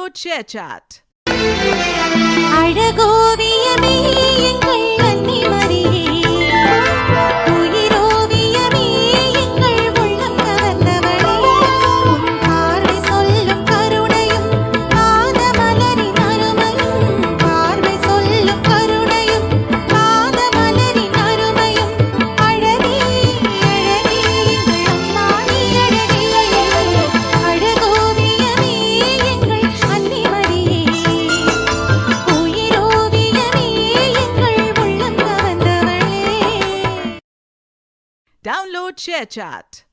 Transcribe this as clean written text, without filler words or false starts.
Download ShareChat. அழகோவியமே எங்கள் அன்னிமரியே, உயிரோவியமே எங்கள் உள்ளம் கவர்ந்தவளே, உன் பார்வை சொல்லும் கருணையும் காதமலரின் அருமையும், பார்வை சொல்லும் கருணையும் காதமலரின் அருமையும், அழகே அழகே எங்கள் அம்மா நீ அழகே, அழகோவியமே எங்கள் அன்னிமரியே, Download ShareChat.